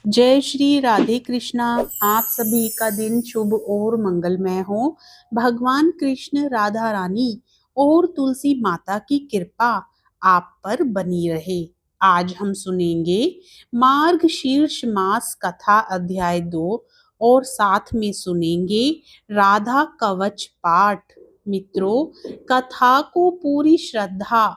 जय श्री राधे कृष्णा। आप सभी का दिन शुभ और मंगलमय हो। भगवान कृष्ण, राधा रानी और तुलसी माता की कृपा आप पर बनी रहे। आज हम सुनेंगे मार्ग शीर्ष मास कथा अध्याय 2 और साथ में सुनेंगे राधा कवच पाठ। मित्रों, कथा को पूरी श्रद्धा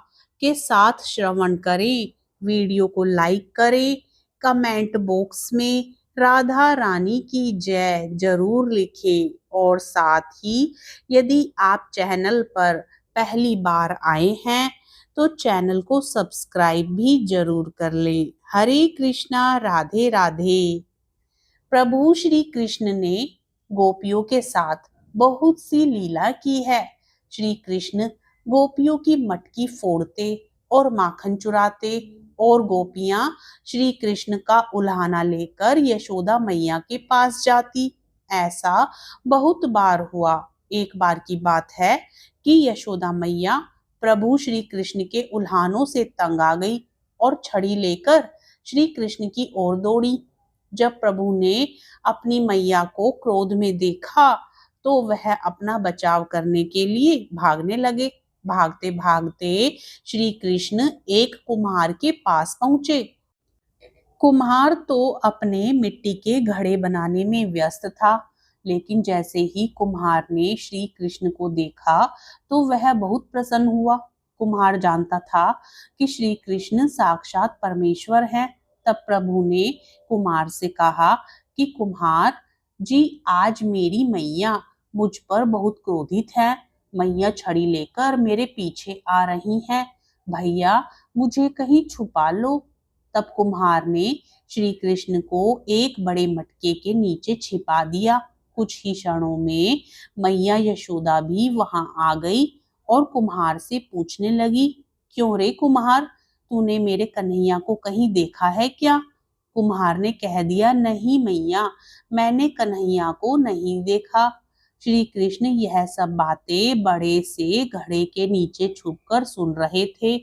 के साथ श्रवण करें। वीडियो को लाइक करें, कमेंट बॉक्स में राधा रानी की जय जरूर लिखें और साथ ही यदि आप चैनल पर पहली बार आए हैं तो चैनल को सब्सक्राइब भी जरूर कर लें। हरे कृष्णा, राधे राधे। प्रभु श्री कृष्ण ने गोपियों के साथ बहुत सी लीला की है। श्री कृष्ण गोपियों की मटकी फोड़ते और माखन चुराते और गोपियां श्री कृष्ण का उल्हाना लेकर यशोदा मैया के पास जाती। ऐसा बहुत बार हुआ। एक बार की बात है कि यशोदा मैया प्रभु श्री कृष्ण के उल्हानों से तंग आ गई और छड़ी लेकर श्री कृष्ण की ओर दौड़ी। जब प्रभु ने अपनी मैया को क्रोध में देखा तो वह अपना बचाव करने के लिए भागने लगे। भागते भागते श्री कृष्ण एक कुम्हार के पास पहुंचे। कुम्हार तो अपने मिट्टी के घड़े बनाने में व्यस्त था, लेकिन जैसे ही कुम्हार ने श्री कृष्ण को देखा तो वह बहुत प्रसन्न हुआ। कुम्हार जानता था कि श्री कृष्ण साक्षात परमेश्वर हैं। तब प्रभु ने कुम्हार से कहा कि कुम्हार जी, आज मेरी मैया मुझ पर बहुत क्रोधित है। मैया छड़ी लेकर मेरे पीछे आ रही हैं। भैया, मुझे कहीं छुपा लो। तब कुम्हार ने श्री कृष्ण को एक बड़े मटके के नीचे छिपा दिया। कुछ ही क्षणों में मैया यशोदा भी वहां आ गई और कुम्हार से पूछने लगी, क्यों रे कुम्हार, तूने मेरे कन्हैया को कहीं देखा है क्या? कुम्हार ने कह दिया, नहीं मैया, मैंने कन्हैया को नहीं देखा। श्री कृष्ण यह सब बातें बड़े से घड़े के नीचे छुपकर सुन रहे थे।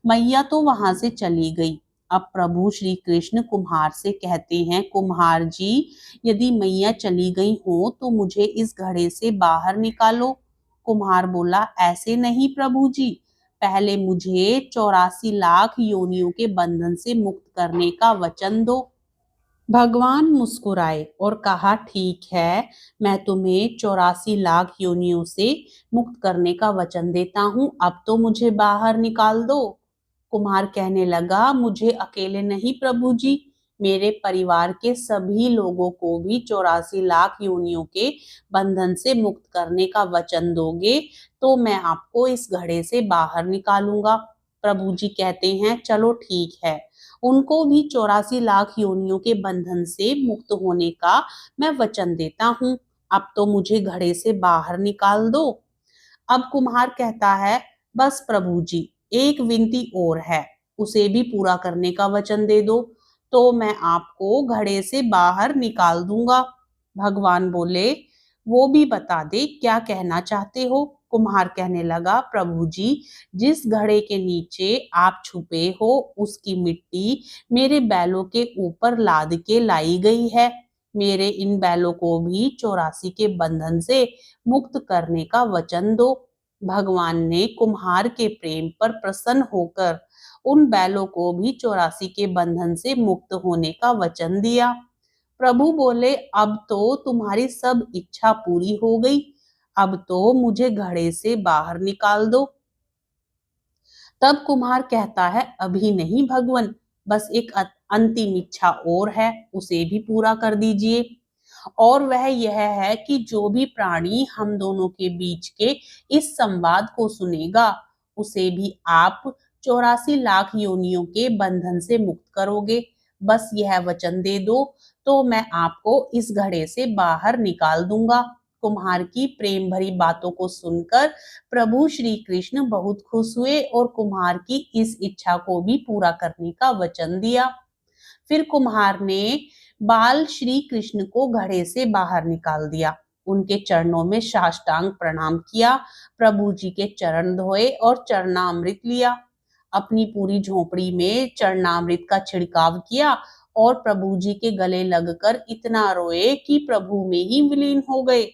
मैया तो वहां से चली गई। अब प्रभु श्री कृष्ण कुम्हार से कहते हैं, कुम्हार जी, यदि मैया चली गई हो तो मुझे इस घड़े से बाहर निकालो। कुम्हार बोला, ऐसे नहीं प्रभु जी, पहले मुझे 84 लाख योनियों के बंधन से मुक्त करने का वचन दो। भगवान मुस्कुराए और कहा, ठीक है, मैं तुम्हें 84 लाख योनियों से मुक्त करने का वचन देता हूँ। अब तो मुझे बाहर निकाल दो। कुम्हार कहने लगा, मुझे अकेले नहीं प्रभु जी, मेरे परिवार के सभी लोगों को भी 84 लाख योनियों के बंधन से मुक्त करने का वचन दोगे तो मैं आपको इस घड़े से बाहर निकालूंगा। प्रभु जी कहते हैं, चलो ठीक है, उनको भी 84 लाख योनियों के बंधन से मुक्त होने का मैं वचन देता हूँ। अब तो मुझे घड़े से बाहर निकाल दो। अब कुम्हार कहता है, बस प्रभु जी, एक विनती और है, उसे भी पूरा करने का वचन दे दो तो मैं आपको घड़े से बाहर निकाल दूंगा। भगवान बोले, वो भी बता दे क्या कहना चाहते हो। कुम्हार कहने लगा, प्रभु जी, जिस घड़े के नीचे आप छुपे हो उसकी मिट्टी मेरे बैलों के ऊपर लाद के लाई गई है। मेरे इन बैलों को भी 84 के बंधन से मुक्त करने का वचन दो। भगवान ने कुम्हार के प्रेम पर प्रसन्न होकर उन बैलों को भी 84 के बंधन से मुक्त होने का वचन दिया। प्रभु बोले, अब तो तुम्हारी सब इच्छा पूरी हो गई, अब तो मुझे घड़े से बाहर निकाल दो। तब कुम्हार कहता है, अभी नहीं भगवान, बस एक अंतिम इच्छा और है, उसे भी पूरा कर दीजिए। और वह यह है कि जो भी प्राणी हम दोनों के बीच के इस संवाद को सुनेगा उसे भी आप 84 लाख योनियों के बंधन से मुक्त करोगे। बस यह वचन दे दो तो मैं आपको इस घड़े से बाहर निकाल दूंगा। कुम्हार की प्रेम भरी बातों को सुनकर प्रभु श्री कृष्ण बहुत खुश हुए और कुम्हार की इस इच्छा को भी पूरा करने का वचन दिया। फिर कुम्हार ने बाल श्री कृष्ण को घड़े से बाहर निकाल दिया, उनके चरणों में साष्टांग प्रणाम किया, प्रभु जी के चरण धोए और चरणामृत लिया। अपनी पूरी झोपड़ी में चरणामृत का छिड़काव किया और प्रभु जी के गले लगकर इतना रोए कि प्रभु में ही विलीन हो गए।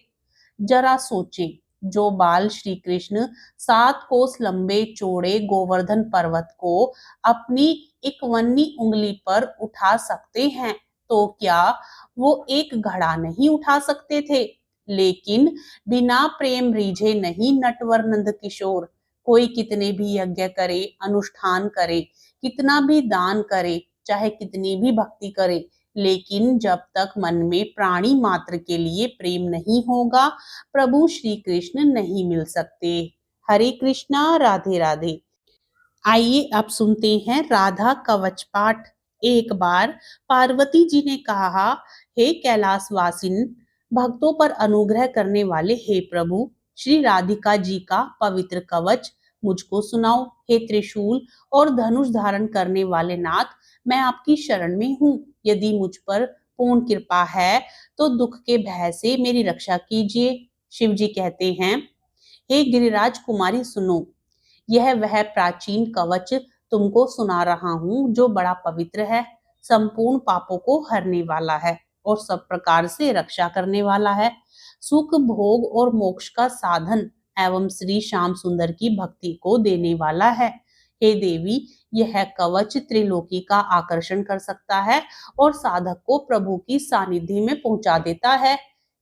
जरा सोचें, जो बाल श्री कृष्ण 7 कोस लंबे चौड़े गोवर्धन पर्वत को अपनी एक वन्नी उंगली पर उठा सकते हैं, तो क्या वो एक घड़ा नहीं उठा सकते थे? लेकिन बिना प्रेम रीझे नहीं नटवर नंद किशोर। कोई कितने भी यज्ञ करे, अनुष्ठान करे, कितना भी दान करे, चाहे कितनी भी भक्ति करे, लेकिन जब तक मन में प्राणी मात्र के लिए प्रेम नहीं होगा, प्रभु श्री कृष्ण नहीं मिल सकते। हरे कृष्णा, राधे राधे। आइए अब सुनते हैं राधा कवच पाठ। एक बार पार्वती जी ने कहा, हे कैलाशवासिन, भक्तों पर अनुग्रह करने वाले हे प्रभु, श्री राधिका जी का पवित्र कवच मुझको सुनाओ। हे त्रिशूल और धनुष धारण करने वाले नाथ, मैं आपकी शरण में हूँ। यदि मुझ पर पूर्ण कृपा है तो दुख के भय से मेरी रक्षा कीजिए। शिव जी कहते हैं, हे गिरिराज कुमारी सुनो, यह वह प्राचीन कवच तुमको सुना रहा हूँ जो बड़ा पवित्र है, संपूर्ण पापों को हरने वाला है और सब प्रकार से रक्षा करने वाला है, सुख भोग और मोक्ष का साधन एवं श्री श्याम सुंदर की भक्ति को देने वाला है। हे देवी, यह कवच त्रिलोकी का आकर्षण कर सकता है और साधक को प्रभु की सानिध्य में पहुंचा देता है।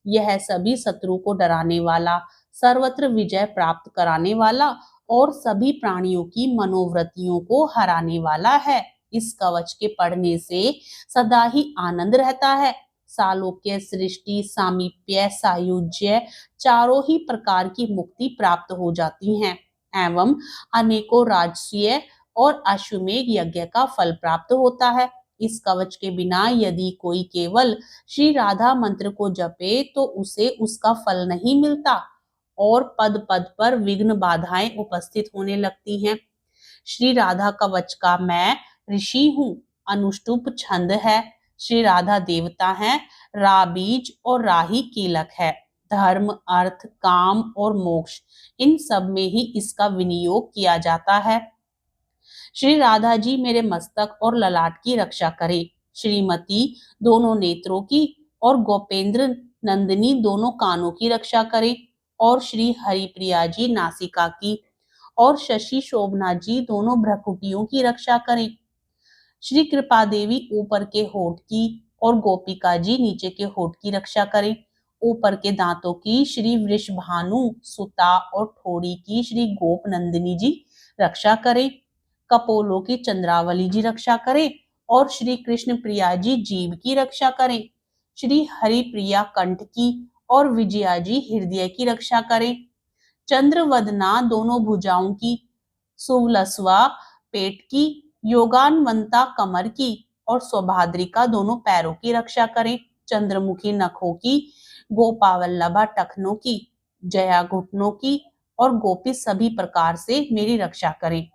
यह सभी शत्रु को डराने वाला, सर्वत्र विजय प्राप्त कराने वाला और सभी प्राणियों की मनोवृत्तियों को हराने वाला है। इस कवच के पढ़ने से सदा ही आनंद रहता है। सालोक्य, सृष्टि, सामीप्य, सायुज्य, चारों ही प्रकार की मुक्ति प्राप्त हो जाती है एवं अनेकों राजसूय और अश्वमेध यज्ञ का फल प्राप्त होता है। इस कवच के बिना यदि कोई केवल श्री राधा मंत्र को जपे तो उसे उसका फल नहीं मिलता और पद पद पर विघ्न बाधाएं उपस्थित होने लगती हैं। श्री राधा कवच का मैं ऋषि हूँ, अनुष्टुप छंद है, श्री राधा देवता है, रा बीज और राही कीलक है, धर्म, अर्थ, काम और मोक्ष, इन सब में ही इसका विनियोग किया जाता है। श्री राधा जी मेरे मस्तक और ललाट की रक्षा करे, श्रीमती दोनों नेत्रों की और गोपेंद्र नंदिनी दोनों कानों की रक्षा करे और श्री हरिप्रिया जी नासिका की और शशि शोभना जी दोनों भ्रकुटियों की रक्षा करें। श्री कृपा देवी ऊपर के होठ की और गोपिका जी नीचे के होठ की रक्षा करें। ऊपर के दांतों की श्री वृषभानु सुता और ठोड़ी की श्री गोप नंदिनी जी रक्षा करें। कपोलों की चंद्रावली जी रक्षा करें और श्री कृष्ण प्रिया जी जीव की रक्षा करें। श्री हरि प्रिया कंठ की और विजया जी हृदय की रक्षा करें। चंद्रवदना दोनों भुजाओं की, सुवलसवा पेट की, योगानवंता कमर की और सौभाद्रिका दोनों पैरों की रक्षा करें। चंद्रमुखी नखों की, गोपावल्लभा टखनों की, जया घुटनों की और गोपी सभी प्रकार से मेरी रक्षा करें।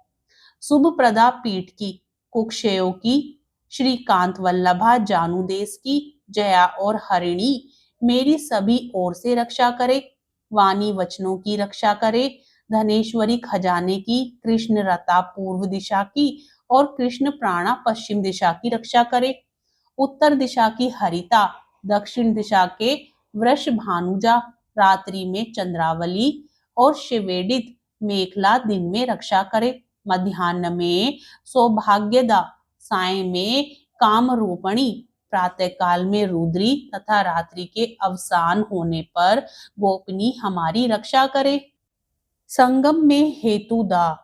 शुभ प्रदा पीठ की, कुक्षेयों की, श्रीकांत वल्लभा जानुदेश की, जया और हरिणी मेरी सभी ओर से रक्षा करे। वाणी वचनों की रक्षा करे, धनेश्वरी खजाने की, कृष्ण रता पूर्व दिशा की और कृष्ण प्राणा पश्चिम दिशा की रक्षा करे। उत्तर दिशा की हरिता, दक्षिण दिशा के वृष भानुजा, रात्रि में चंद्रावली और शिवेडित मेखला दिन में रक्षा करे। मध्याह्न में सौभाग्यदा, साय में काम रूपणी, प्रातः काल में रुद्री तथा रात्रि के अवसान होने पर गोपनी हमारी रक्षा करे। संगम में हेतुदा,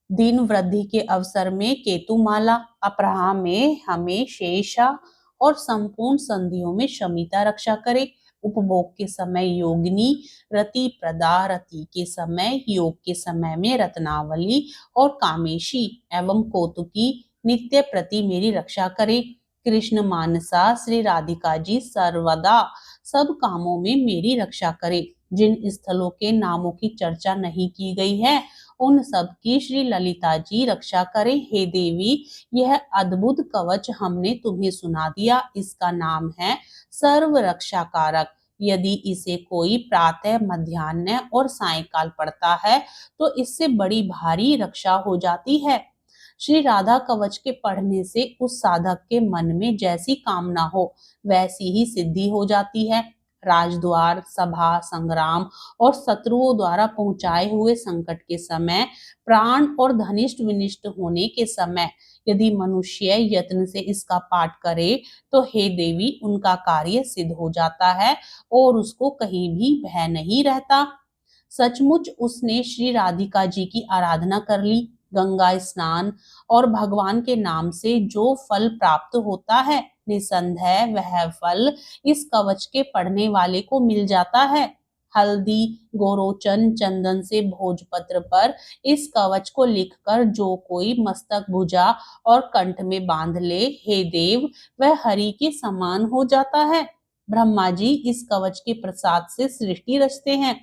दिन वृद्धि के अवसर में केतुमाला, अपराह में हमें शेषा और संपूर्ण संधियों में शमिता रक्षा करे। उपभोग के समय योगिनी, रति प्रदा, रति के समय, योग के समय में रत्नावली और कामेशी एवं कौतुकी नित्य प्रति मेरी रक्षा करे। कृष्ण मानसा श्री राधिका जी सर्वदा सब कामों में मेरी रक्षा करे। जिन स्थलों के नामों की चर्चा नहीं की गई है उन सब की श्री ललिता जी रक्षा करें। हे देवी, यह अद्भुत कवच हमने तुम्हें सुना दिया, इसका नाम है सर्व रक्षा कारक। यदि इसे कोई प्रातः, मध्याह्न और सायंकाल पढ़ता है तो इससे बड़ी भारी रक्षा हो जाती है। श्री राधा कवच के पढ़ने से उस साधक के मन में जैसी कामना हो वैसी ही सिद्धि हो जाती है। राजद्वार, सभा, संग्राम और शत्रुओं द्वारा पहुंचाए हुए संकट के समय, प्राण और धनिष्ठ विनिष्ट होने के समय यदि मनुष्य यत्न से इसका पाठ करे तो हे देवी उनका कार्य सिद्ध हो जाता है और उसको कहीं भी भय नहीं रहता। सचमुच उसने श्री राधिका जी की आराधना कर ली। गंगा स्नान और भगवान के नाम से जो फल प्राप्त होता है, निसंदेह वह फल इस कवच के पढ़ने वाले को मिल जाता है। हल्दी, गोरोचन, चंदन से भोजपत्र पर इस कवच को लिखकर जो कोई मस्तक, भुजा और कंठ में बांध ले, हे देव, वह हरि के समान हो जाता है। ब्रह्मा जी इस कवच के प्रसाद से सृष्टि रचते हैं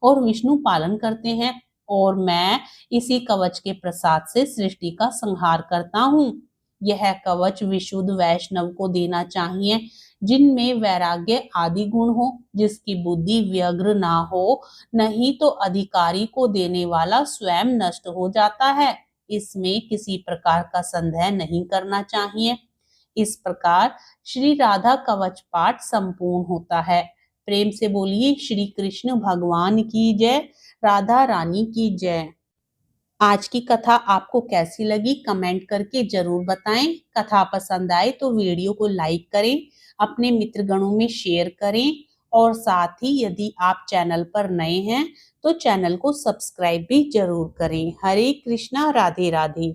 और विष्णु पालन करते हैं और मैं इसी कवच के प्रसाद से सृष्टि का संहार करता हूँ। यह कवच विशुद्ध वैष्णव को देना चाहिए जिनमें वैराग्य आदि गुण हो, जिसकी बुद्धि व्यग्र ना हो, नहीं तो अधिकारी को देने वाला स्वयं नष्ट हो जाता है। इसमें किसी प्रकार का संदेह नहीं करना चाहिए। इस प्रकार श्री राधा कवच पाठ संपूर्ण होता है। प्रेम से बोलिए श्री कृष्ण भगवान की जय, राधा रानी की जय। आज की कथा आपको कैसी लगी कमेंट करके जरूर बताएं। कथा पसंद आए तो वीडियो को लाइक करें, अपने मित्र गणों में शेयर करें और साथ ही यदि आप चैनल पर नए हैं तो चैनल को सब्सक्राइब भी जरूर करें। हरे कृष्णा, राधे राधे।